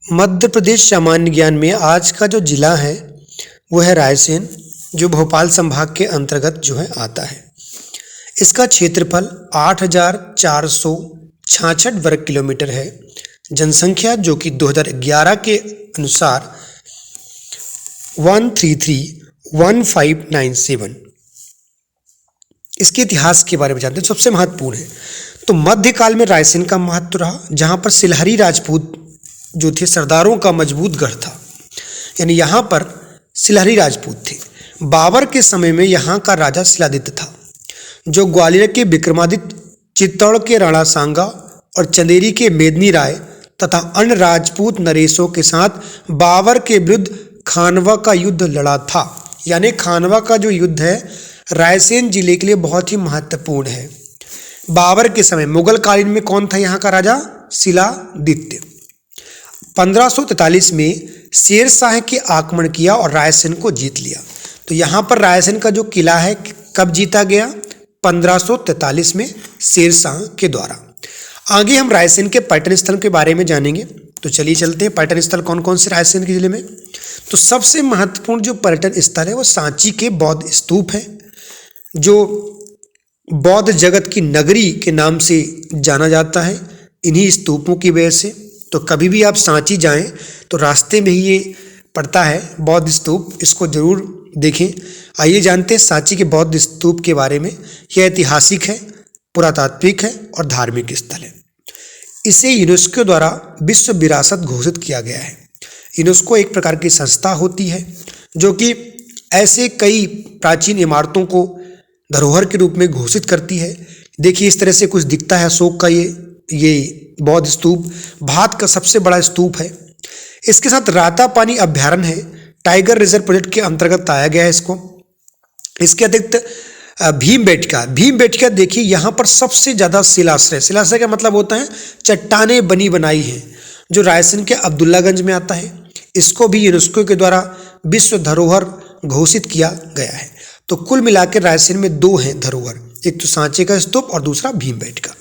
मध्य प्रदेश सामान्य ज्ञान में आज का जो जिला है वो है रायसेन, जो भोपाल संभाग के अंतर्गत जो है आता है। इसका क्षेत्रफल 8,466 वर्ग किलोमीटर है। जनसंख्या जो कि 2011 के अनुसार 1331597। इसके इतिहास के बारे में जानते हैं, सबसे महत्वपूर्ण है। तो मध्यकाल में रायसेन का महत्व रहा, जहाँ पर सिलहरी राजपूत जो थे सरदारों का मजबूत गढ़ था, यानी यहाँ पर सिलहरी राजपूत थे। बाबर के समय में यहाँ का राजा शिलादित्य था, जो ग्वालियर के विक्रमादित्य, चित्तौड़ के राणा सांगा और चंदेरी के मेदिनी राय तथा अन्य राजपूत नरेशों के साथ बाबर के विरुद्ध खानवा का युद्ध लड़ा था। यानी खानवा का जो युद्ध है रायसेन जिले के लिए बहुत ही महत्वपूर्ण है। बाबर के समय मुगल कालीन में कौन था यहाँ का राजा? शिलादित्य। 1543 में शेर शाह के आक्रमण किया और रायसेन को जीत लिया। तो यहाँ पर रायसेन का जो किला है कब जीता गया? 1543 में शेर शाह के द्वारा। आगे हम रायसेन के पर्यटन स्थल के बारे में जानेंगे। तो चलिए चलते हैं, पर्यटन स्थल कौन कौन से रायसेन के जिले में। तो सबसे महत्वपूर्ण जो पर्यटन स्थल है वो सांची के बौद्ध स्तूप है, जो बौद्ध जगत की नगरी के नाम से जाना जाता है इन्हीं स्तूपों की वजह से। तो कभी भी आप सांची जाएं तो रास्ते में ही ये पड़ता है बौद्ध स्तूप, इसको जरूर देखें। आइए जानते हैं सांची के बौद्ध स्तूप के बारे में। यह ऐतिहासिक है, पुरातात्विक है और धार्मिक स्थल है। इसे यूनेस्को द्वारा विश्व विरासत घोषित किया गया है। यूनेस्को एक प्रकार की संस्था होती है जो कि ऐसे कई प्राचीन इमारतों को धरोहर के रूप में घोषित करती है। देखिए इस तरह से कुछ दिखता है अशोक का ये बौद्ध स्तूप, भारत का सबसे बड़ा स्तूप है। इसके साथ रातापानी अभ्यारण्य है, टाइगर रिजर्व प्रोजेक्ट के अंतर्गत लाया गया है इसको। इसके अतिरिक्त भीमबेटका देखिए यहाँ पर सबसे ज़्यादा शिलाश्रय का मतलब होता है चट्टानें बनी बनाई हैं, जो रायसेन के अब्दुल्लागंज में आता है। इसको भी यूनेस्को के द्वारा विश्व धरोहर घोषित किया गया है। तो कुल मिलाकर रायसेन में दो हैं धरोहर, एक तो सांचे का स्तूप और दूसरा भीमबेटका।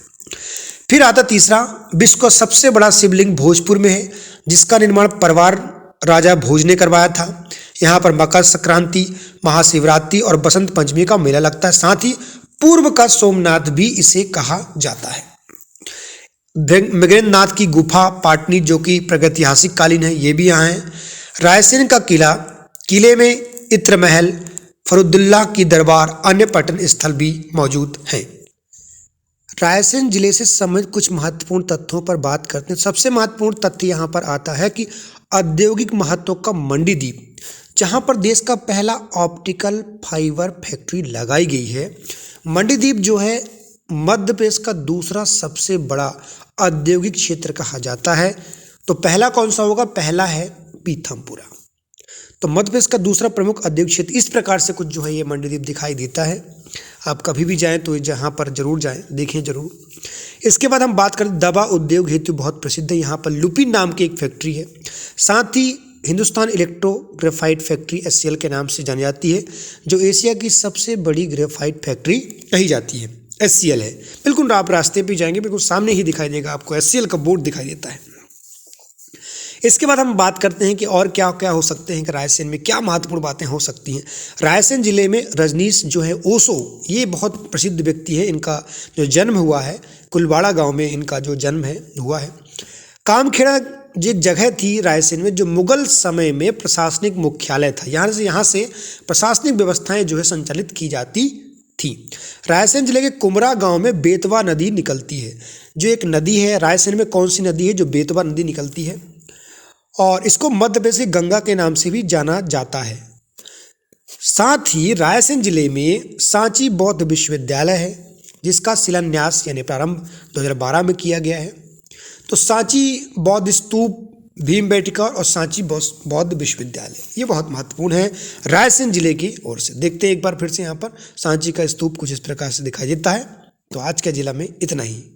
फिर आता तीसरा, विश्व का सबसे बड़ा शिवलिंग भोजपुर में है, जिसका निर्माण परवार राजा भोज ने करवाया था। यहाँ पर मकर संक्रांति, महाशिवरात्रि और बसंत पंचमी का मेला लगता है। साथ ही पूर्व का सोमनाथ भी इसे कहा जाता है। मगरेंद्रनाथ की गुफा पाटनी जो कि प्रागैतिहासिक कालीन है, ये भी यहाँ है। रायसेन का किले में इत्र महल, फरुद्दुल्लाह की दरबार, अन्य पर्यटन स्थल भी मौजूद हैं। रायसेन जिले से संबंधित कुछ महत्वपूर्ण तथ्यों पर बात करते हैं। सबसे महत्वपूर्ण तथ्य यहाँ पर आता है कि औद्योगिक महत्व का मंडीदीप, जहाँ पर देश का पहला ऑप्टिकल फाइबर फैक्ट्री लगाई गई है। मंडीदीप जो है मध्य प्रदेश का दूसरा सबसे बड़ा औद्योगिक क्षेत्र कहा जाता है। तो पहला कौन सा होगा? पहला है पीथमपुरा। तो मध्य प्रदेश का दूसरा प्रमुख औद्योगिक क्षेत्र इस प्रकार से कुछ जो है ये मंडीदीप दिखाई देता है। आप कभी भी जाएं तो जहाँ पर जरूर जाएं, देखें जरूर। इसके बाद हम बात करें दवा उद्योग हेतु बहुत प्रसिद्ध है। यहाँ पर लुपिन नाम की एक फैक्ट्री है। साथ ही Hindustan electro graphite factory HCL के नाम से जानी जाती है, जो एशिया की सबसे बड़ी ग्रेफाइट फैक्ट्री कही जाती है। HCL है, बिल्कुल आप रास्ते पे जाएंगे बिल्कुल सामने ही दिखाई देगा आपको, HCL का बोर्ड दिखाई देता है। इसके बाद हम बात करते हैं कि और क्या क्या हो सकते हैं कि रायसेन में क्या महत्वपूर्ण बातें हो सकती हैं। रायसेन जिले में रजनीश जो है ओशो, ये बहुत प्रसिद्ध व्यक्ति है। इनका जो जन्म हुआ है कुलवाड़ा गांव में, इनका जो जन्म है हुआ है। कामखेड़ा एक जगह थी रायसेन में जो मुगल समय में प्रशासनिक मुख्यालय था। यहाँ से प्रशासनिक व्यवस्थाएं जो है संचालित की जाती थी। रायसेन जिले के कुमरा गांव में बेतवा नदी निकलती है, जो एक नदी है। रायसेन में कौन सी नदी है जो बेतवा नदी निकलती है? और इसको मध्य प्रदेश की गंगा के नाम से भी जाना जाता है। साथ ही रायसेन जिले में सांची बौद्ध विश्वविद्यालय है, जिसका शिलान्यास यानी प्रारंभ 2012 में किया गया है। तो सांची बौद्ध स्तूप, भीमबेटका और सांची बौद्ध विश्वविद्यालय ये बहुत महत्वपूर्ण है रायसेन जिले की ओर से। देखते हैं एक बार फिर से यहाँ पर सांची का स्तूप कुछ इस प्रकार से दिखाई देता है। तो आज के जिला में इतना ही।